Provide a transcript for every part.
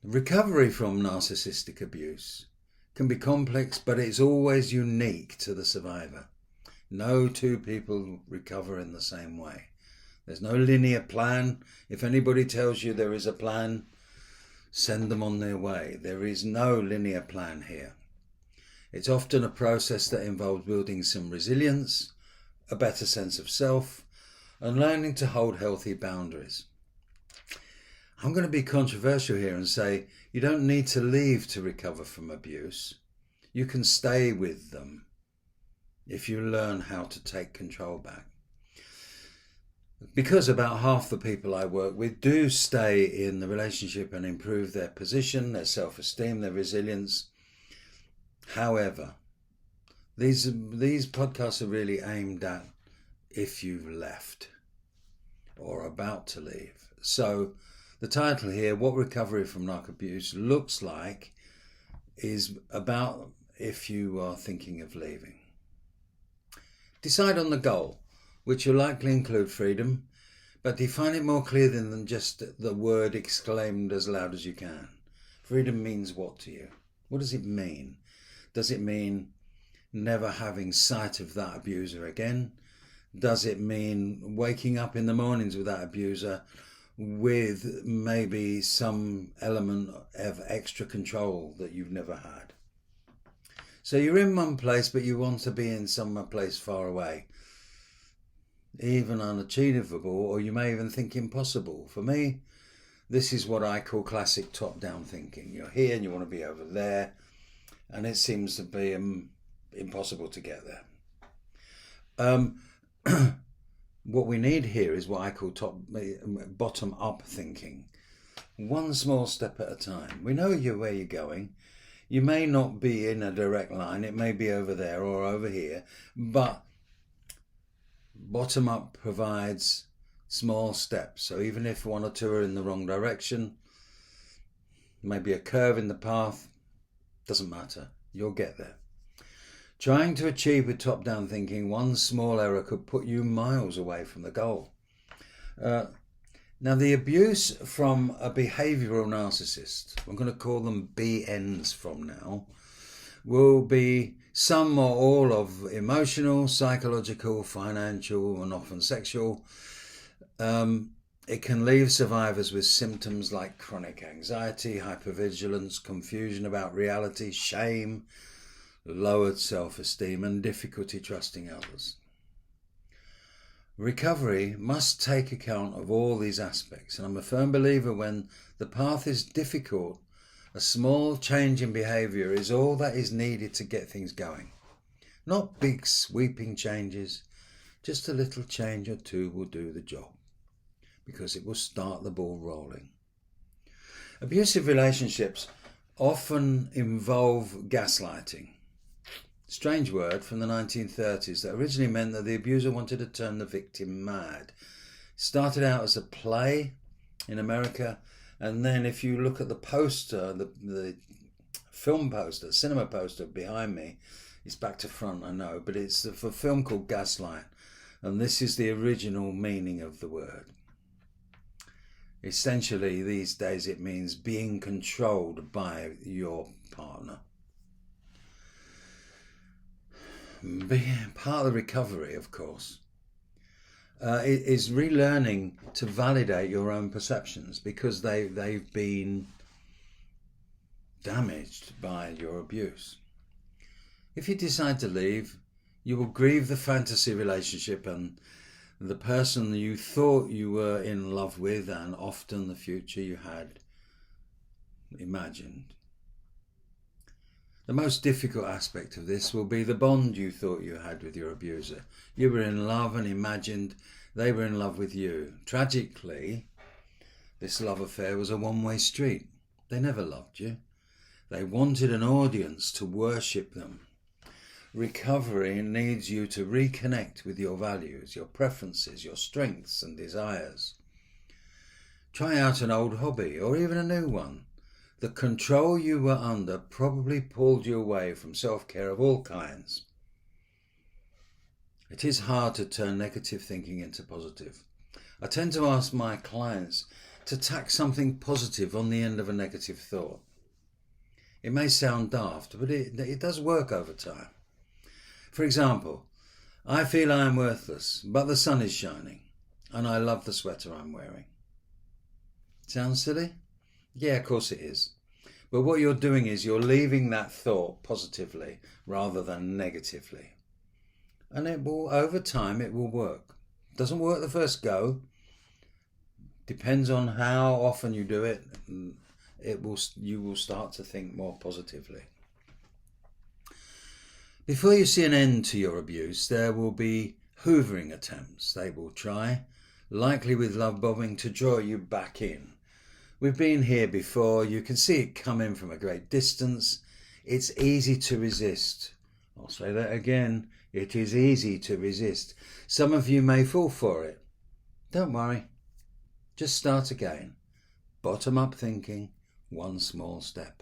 Recovery from narcissistic abuse can be complex, but it's always unique to the survivor. No two people recover in the same way. There's no linear plan. If anybody tells you there is a plan, send them on their way. There is no linear plan here. It's often a process that involves building some resilience, a better sense of self, and learning to hold healthy boundaries. I'm going to be controversial here and say you don't need to leave to recover from abuse. You can stay with them if you learn how to take control back. Because about half the people I work with do stay in the relationship and improve their position, their self-esteem, their resilience. However, these podcasts are really aimed at if you've left or about to leave. So the title here, What Recovery from Narc Abuse Looks Like, is about if you are thinking of leaving. Decide on the goal, which will likely include freedom, but define it more clearly than just the word exclaimed as loud as you can. Freedom means what to you? What does it mean? Does it mean never having sight of that abuser again? Does it mean waking up in the mornings with that abuser with maybe some element of extra control that you've never had? So you're in one place, but you want to be in some place far away, even unachievable, or you may even think impossible. For me, this is what I call classic top-down thinking. You're here and you want to be over there, and it seems to be impossible to get there. What we need here is what I call bottom-up thinking. One small step at a time. We know where you're going. You may not be in a direct line. It may be over there or over here. But bottom-up provides small steps. So even if one or two are in the wrong direction, maybe a curve in the path, doesn't matter. You'll get there. Trying to achieve with top-down thinking, one small error could put you miles away from the goal. Now, the abuse from a behavioural narcissist, I'm going to call them BNs from now, will be some or all of emotional, psychological, financial, and often sexual. It can leave survivors with symptoms like chronic anxiety, hypervigilance, confusion about reality, shame, lowered self-esteem, and difficulty trusting others. Recovery must take account of all these aspects, and I'm a firm believer when the path is difficult, a small change in behaviour is all that is needed to get things going. Not big sweeping changes, just a little change or two will do the job, because it will start the ball rolling. Abusive relationships often involve gaslighting. Strange word from the 1930s that originally meant that the abuser wanted to turn the victim mad. Started out as a play in America, and then if you look at the poster, the film poster, cinema poster behind me, it's back to front, I know, but it's a film called Gaslight, and this is the original meaning of the word. Essentially, these days it means being controlled by your partner. Part of the recovery, of course, is relearning to validate your own perceptions because they've been damaged by your abuse. If you decide to leave, you will grieve the fantasy relationship and the person you thought you were in love with, and often the future you had imagined. The most difficult aspect of this will be the bond you thought you had with your abuser. You were in love and imagined they were in love with you. Tragically, this love affair was a one-way street. They never loved you. They wanted an audience to worship them. Recovery needs you to reconnect with your values, your preferences, your strengths and desires. Try out an old hobby or even a new one. The control you were under probably pulled you away from self-care of all kinds. It is hard to turn negative thinking into positive. I tend to ask my clients to tack something positive on the end of a negative thought. It may sound daft, but it does work over time. For example, I feel I am worthless, but the sun is shining, and I love the sweater I'm wearing. Sounds silly? Yeah, of course it is. But what you're doing is you're leaving that thought positively rather than negatively. And it will, over time, it will work. It doesn't work the first go. Depends on how often you do it. You will start to think more positively. Before you see an end to your abuse, there will be hoovering attempts. They will try, likely with love bombing, to draw you back in. We've been here before. You can see it coming from a great distance. It's easy to resist. I'll say that again. It is easy to resist. Some of you may fall for it. Don't worry. Just start again. Bottom-up thinking, one small step.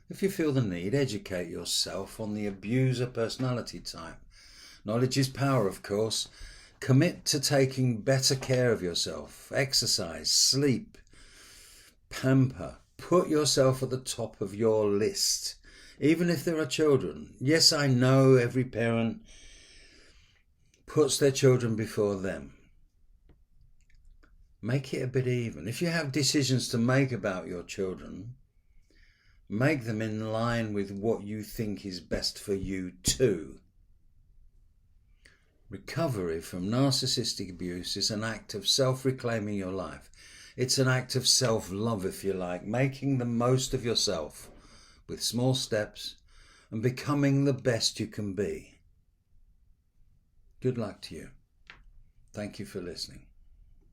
If you feel the need, educate yourself on the abuser personality type. Knowledge is power, of course. Commit to taking better care of yourself. Exercise, sleep, pamper. Put yourself at the top of your list, even if there are children. Yes, I know every parent puts their children before them. Make it a bit even. If you have decisions to make about your children, make them in line with what you think is best for you too. Recovery from narcissistic abuse is an act of self-reclaiming your life. It's an act of self-love, if you like, making the most of yourself with small steps and becoming the best you can be. Good luck to you. Thank you for listening.